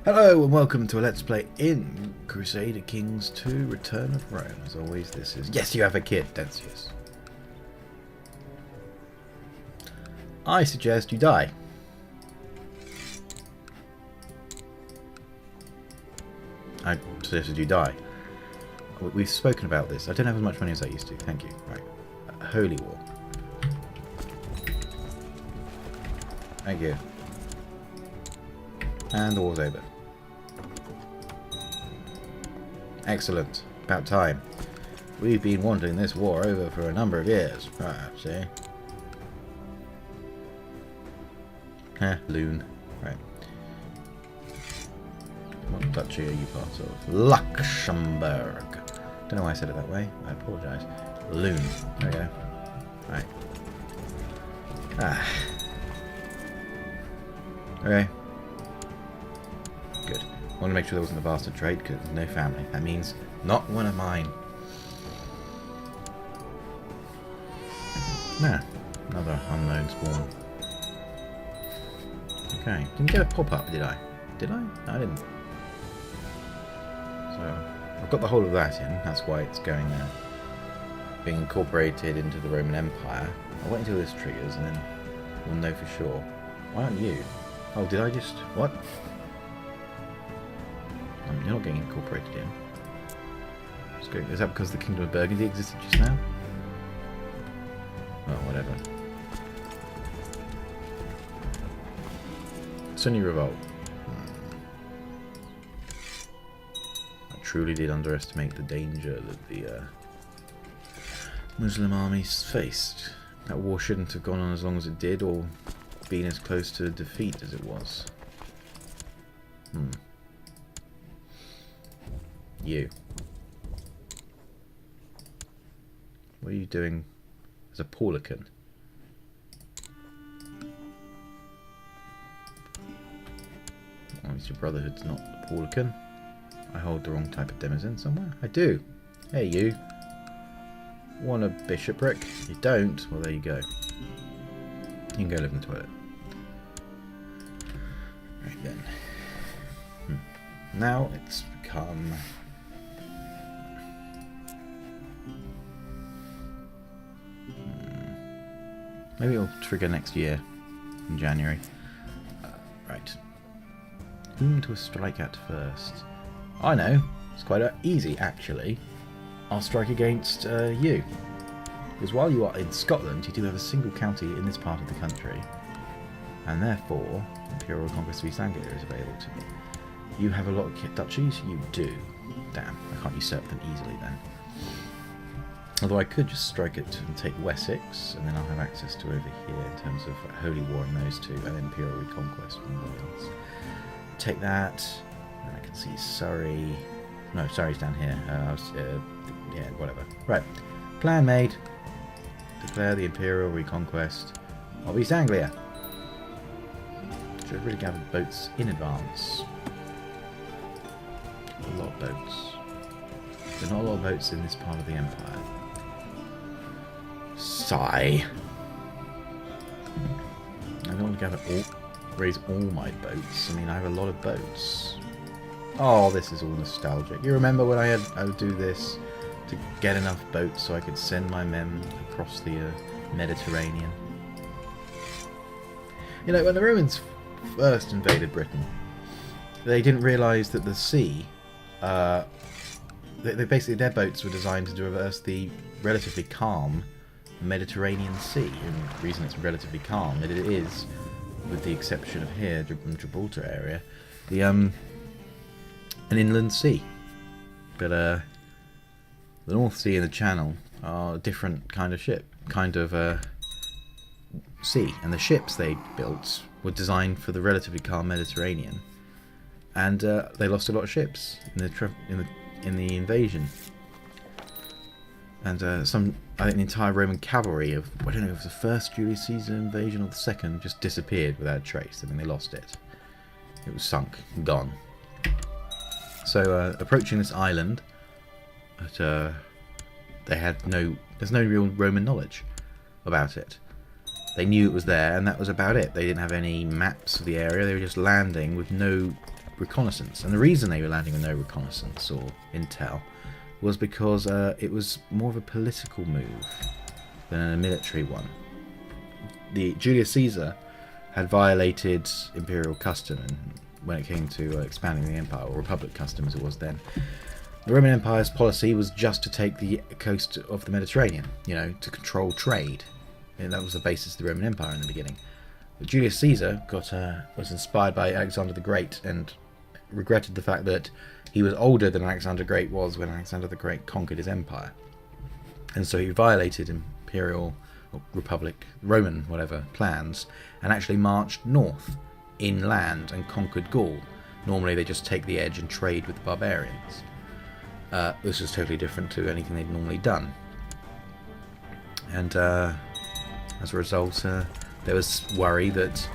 Hello and welcome to a Let's Play in Crusader Kings 2 Return of Rome. As always, this is... Yes, you have a kid, Decius. I suggest you die. I suggested you die. We've spoken about this. I don't have as much money as I used to. Thank you. Right. Holy War. Thank you. And the war's over. Excellent. About time. We've been wanting this war over for a number of years, perhaps, eh? Heh, loon. Right. What duchy are you part of? Luxembourg. Don't know why I said it that way. I apologise. Loon. There we go. Right. Ah. Okay. Good. I want to make sure there wasn't a bastard trait, because no family. That means not one of mine. Nah. Another unknown spawn. Okay. Didn't get a pop-up, did I? Did I? No, I didn't. So, I've got the whole of that in. That's why it's going there. Being incorporated into the Roman Empire. I'll wait until this triggers, and then we'll know for sure. Why aren't you? Oh, did I just... What? You're not getting incorporated in. Is that because the Kingdom of Burgundy existed just now? Oh, whatever. Sunni Revolt. I truly did underestimate the danger that the Muslim armies faced. That war shouldn't have gone on as long as it did, or been as close to defeat as it was. You. What are you doing as a Paulican? Oh, it's your Brotherhood's not a Paulican. I hold the wrong type of denizen somewhere. I do. Hey, you. Want a bishopric? You don't? Well, there you go. You can go live in the toilet. Right then. Now it's become... Maybe it'll trigger next year, in January. Right. Whom to strike at first? I know. It's quite easy, actually. I'll strike against you. Because while you are in Scotland, you do have a single county in this part of the country. And therefore, Imperial Conquest of East Anglia is available to me. You have a lot of duchies? You do. Damn, I can't usurp them easily then. Although I could just strike it and take Wessex, and then I'll have access to over here in terms of Holy War and those two, and then Imperial Reconquest from Wales. Take that, and I can see Surrey. No, Surrey's down here. Yeah, whatever. Right, plan made. Declare the Imperial Reconquest of East Anglia. Should have really gathered boats in advance. A lot of boats. There are not a lot of boats in this part of the Empire. Sigh. I don't want to gather raise all my boats. I mean, I have a lot of boats. Oh, this is all nostalgic. You remember when I would do this to get enough boats so I could send my men across the Mediterranean? You know, when the Romans first invaded Britain, they didn't realise that the sea... they basically, their boats were designed to traverse the relatively calm Mediterranean Sea. And the reason it's relatively calm, that it is, with the exception of here, Gibraltar area, an inland sea. But the North Sea and the Channel are a different kind of sea, and the ships they built were designed for the relatively calm Mediterranean, and they lost a lot of ships in the invasion. And I think the entire Roman cavalry of, I don't know if it was the first Julius Caesar invasion or the second, just disappeared without a trace. I mean, they lost it. It was sunk, gone. So, approaching this island, there's no real Roman knowledge about it. They knew it was there, and that was about it. They didn't have any maps of the area. They were just landing with no reconnaissance. And the reason they were landing with no reconnaissance or intel was because it was more of a political move than a military one. The Julius Caesar had violated imperial custom when it came to expanding the empire, or republic custom as it was then. The Roman Empire's policy was just to take the coast of the Mediterranean, you know, to control trade. And that was the basis of the Roman Empire in the beginning. But Julius Caesar was inspired by Alexander the Great and regretted the fact that he was older than Alexander the Great was when Alexander the Great conquered his empire. And so he violated imperial or republic, Roman, whatever, plans, and actually marched north inland and conquered Gaul. Normally they just take the edge and trade with the barbarians. This was totally different to anything they'd normally done. And as a result, there was worry that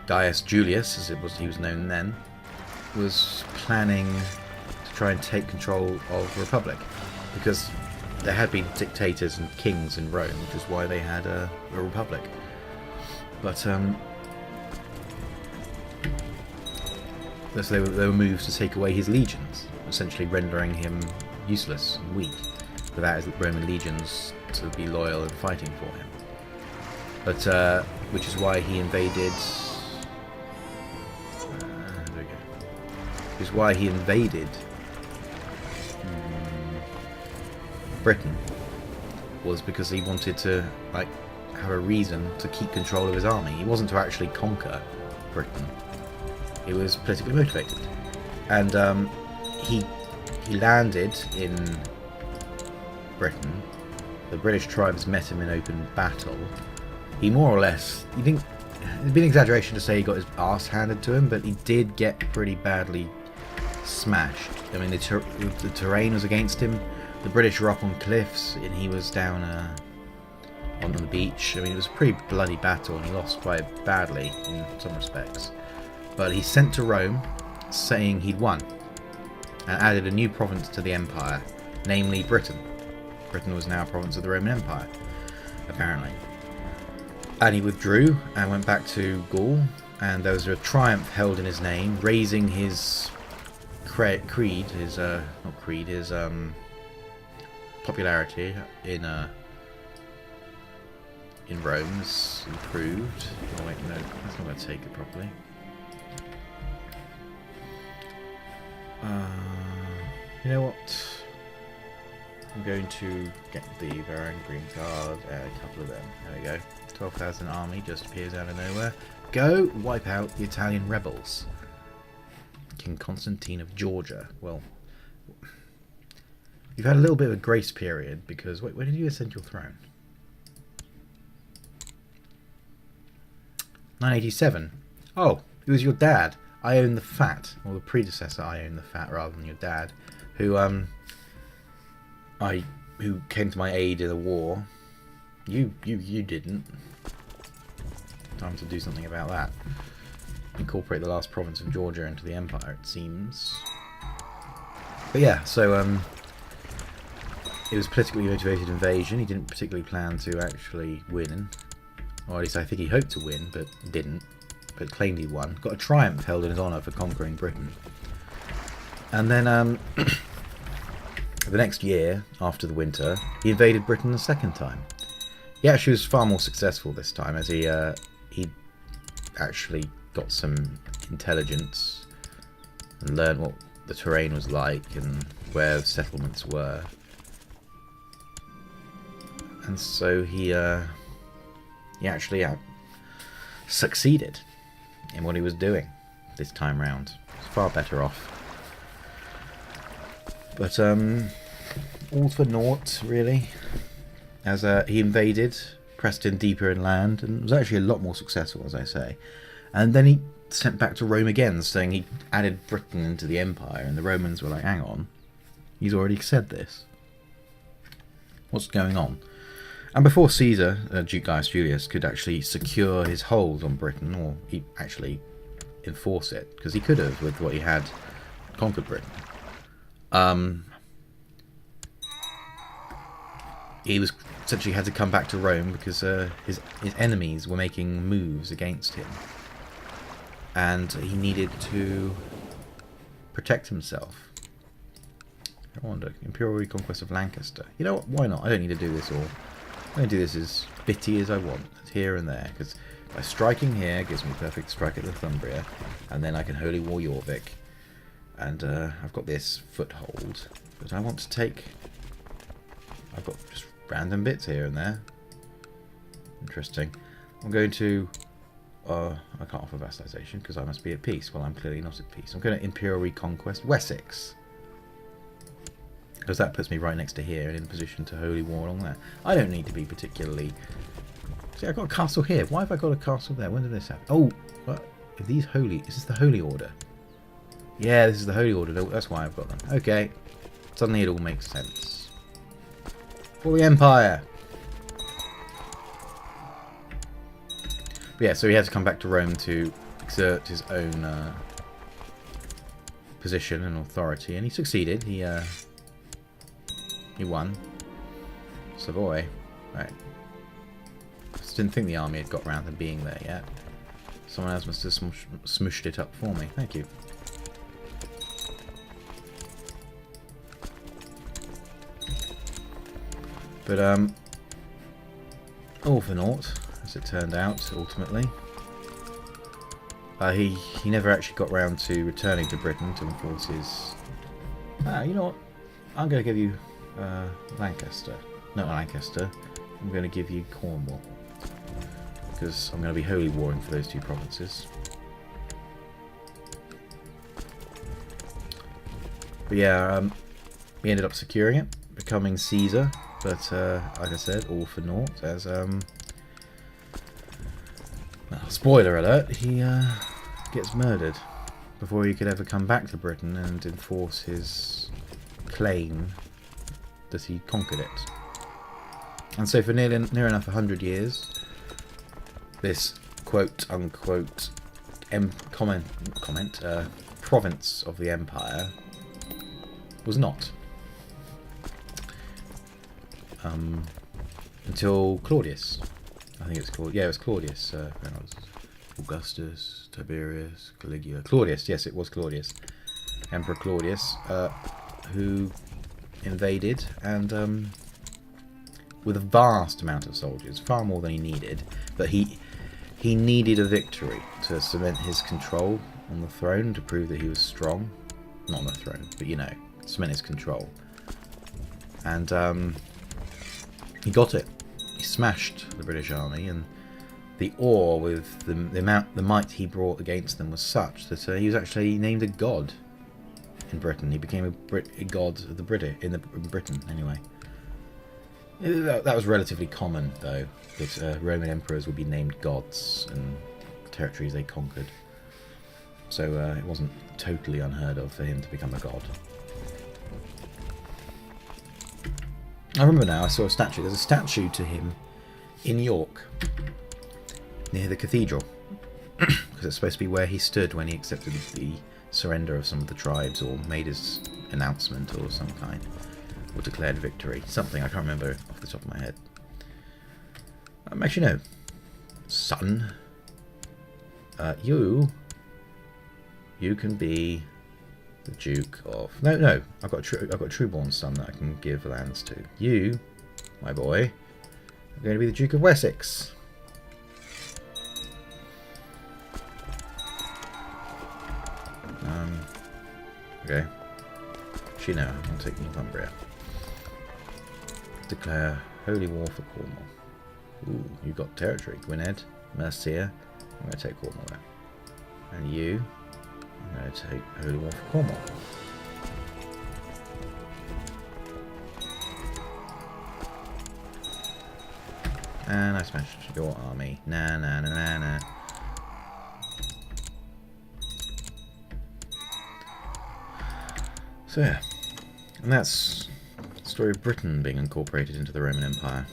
Gaius Julius, as he was known then, was planning to try and take control of the Republic, because there had been dictators and kings in Rome, which is why they had a republic. But so there were moves to take away his legions, essentially rendering him useless and weak, without his Roman legions to be loyal and fighting for him. But which is why he invaded. There we go. Which is why he invaded Britain, was because he wanted to have a reason to keep control of his army. He wasn't to actually conquer Britain. He was politically motivated, and he landed in Britain. The British tribes met him in open battle. He more or less, there's been an exaggeration to say he got his arse handed to him, but he did get pretty badly smashed. I mean, the terrain was against him. The British were up on cliffs, and he was down on the beach. I mean, it was a pretty bloody battle, and he lost quite badly in some respects. But he's sent to Rome, saying he'd won, and added a new province to the empire, namely Britain. Britain was now a province of the Roman Empire, apparently. And he withdrew and went back to Gaul, and there was a triumph held in his name, raising his his popularity in Rome has improved. Oh wait, no, that's not going to take it properly. You know what? I'm going to get the Baron Green card and a couple of them. There we go. 12,000 army just appears out of nowhere. Go wipe out the Italian rebels. King Constantine of Georgia. Well, you've had a little bit of a grace period because wait, when did you ascend your throne? 987. Oh, it was your dad. I own the fat, or the predecessor. I own the fat rather than your dad, who came to my aid in the war. You didn't. Time to do something about that. Incorporate the last province of Georgia into the empire, it seems. But yeah, so it was politically motivated invasion. He didn't particularly plan to actually win, or at least I think he hoped to win, but didn't. But claimed he won. Got a triumph held in his honour for conquering Britain. And then the next year, after the winter, he invaded Britain a second time. He actually was far more successful this time, as he actually got some intelligence and learned what the terrain was like and where the settlements were. And so he actually succeeded in what he was doing this time round. He's far better off. But all for naught, really, as he invaded, pressed in deeper inland, and was actually a lot more successful, as I say. And then he sent back to Rome again, saying he added Britain into the empire, and the Romans were like, hang on, he's already said this. What's going on? And before Caesar, Duke Gaius Julius, could actually secure his hold on Britain, or he actually enforce it, because he could have, with what he had, conquered Britain. He was essentially had to come back to Rome because his enemies were making moves against him. and he needed to protect himself. I wonder, Imperial Reconquest of Lancaster. You know what? Why not? I don't need to do this all. I'm going to do this as bitty as I want, here and there, because by striking here it gives me perfect strike at Northumbria, and then I can Holy War Jorvik, and I've got this foothold, but I want to take... I've got just random bits here and there. Interesting. I'm going to... I can't offer vassalization because I must be at peace. Well, I'm clearly not at peace. I'm going to Imperial Reconquest Wessex, because that puts me right next to here and in position to Holy War along there. I don't need to be particularly... See, I've got a castle here. Why have I got a castle there? When did this happen? Oh, what? If these holy... Is this the Holy Order? Yeah, this is the Holy Order. That's why I've got them. Okay. Suddenly it all makes sense. For the Empire! But yeah, so he had to come back to Rome to exert his own position and authority, and he succeeded. He won. Savoy. Right. Just didn't think the army had got round to being there yet. Someone else must have smooshed it up for me. Thank you. But, all for naught, as it turned out, ultimately. He never actually got round to returning to Britain to enforce his... you know what? I'm going to give you Lancaster. Not Lancaster. I'm going to give you Cornwall. Because I'm going to be holy warring for those two provinces. But yeah, he ended up securing it, becoming Caesar. But, like I said, all for naught, as, well, spoiler alert, he gets murdered before he could ever come back to Britain and enforce his claim that he conquered it. And so for near enough 100 years, this quote-unquote province of the empire was not. Until Claudius. I think it's called... Yeah, it was Claudius. Augustus, Tiberius, Caligula... Claudius, yes, it was Claudius. Emperor Claudius, who invaded, and with a vast amount of soldiers, far more than he needed, but he needed a victory to cement his control on the throne, to prove that he was strong. Not on the throne, but, you know, cement his control. And, he got it. He smashed the British army, and the awe with the might he brought against them was such that he was actually named a god in Britain. He became a god of the in Britain, anyway. That was relatively common, though, that Roman emperors would be named gods in territories they conquered. So it wasn't totally unheard of for him to become a god. I remember now, I saw a statue. There's a statue to him in York, near the cathedral, because it's supposed to be where he stood when he accepted the surrender of some of the tribes, or made his announcement or some kind, or declared victory. Something, I can't remember off the top of my head. Actually, no. Son, you can be the Duke of... No, I've got a true-born son that I can give lands to. You, my boy, are going to be the Duke of Wessex. Okay. Actually, no, I'll take Northumbria. Declare holy war for Cornwall. Ooh, you've got territory. Gwynedd, Mercia. I'm going to take Cornwall there. And you... I'm going to take holy war for Cornwall. And I smashed your army. Nah. So yeah, and that's the story of Britain being incorporated into the Roman Empire.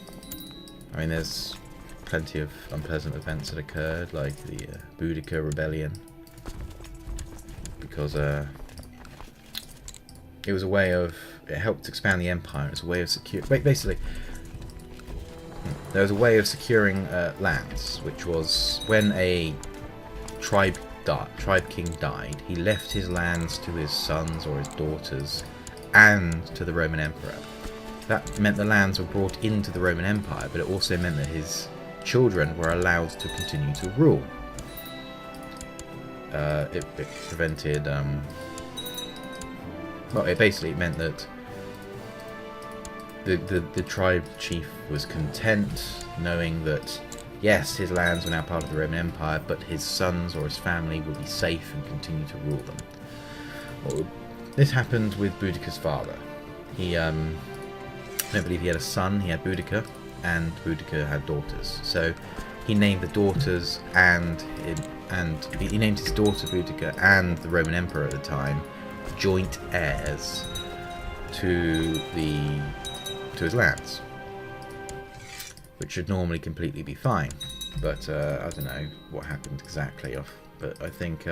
I mean, there's plenty of unpleasant events that occurred, like the Boudica Rebellion, because it was a way of... It helped expand the empire. It's a way of basically, there was a way of securing lands, which was when a tribe tribe king died, he left his lands to his sons or his daughters and to the Roman Emperor. That meant the lands were brought into the Roman Empire, but it also meant that his children were allowed to continue to rule. It prevented... well, it basically meant that the tribe chief was content knowing that, yes, his lands were now part of the Roman Empire, but his sons or his family would be safe and continue to rule them. Well, this happened with Boudicca's father. He, I don't believe he had a son, he had Boudica, and Boudica had daughters. So he named the daughters and he named his daughter Boudica and the Roman Emperor at the time joint heirs to his lands, which should normally completely be fine, but I don't know what happened exactly. But I think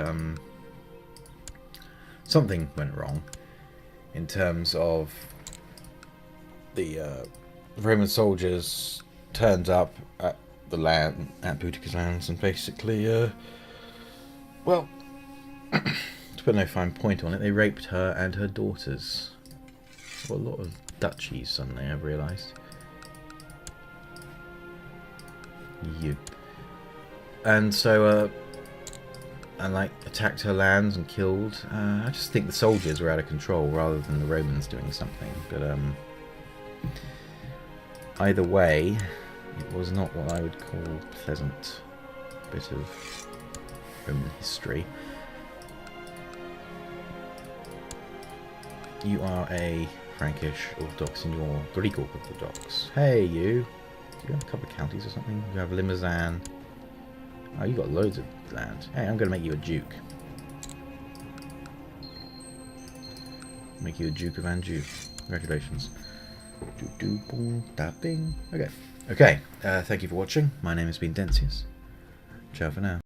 something went wrong in terms of the Roman soldiers turned up at the land at Boudica's lands and basically, well, to put no fine point on it, they raped her and her daughters. Well, a lot of duchies suddenly, I've realised. And so, and like attacked her lands and killed. I just think the soldiers were out of control rather than the Romans doing something. But either way, it was not what I would call a pleasant bit of Roman history. You are a Frankish Orthodox and you're Greek Orthodox. Hey, you. Do you have a couple of counties or something? You have Limousin. Oh, you got loads of land. Hey, I'm going to make you a duke. Make you a Duke of Anjou. Congratulations. Okay. Okay. Thank you for watching. My name has been Dentius. Ciao for now.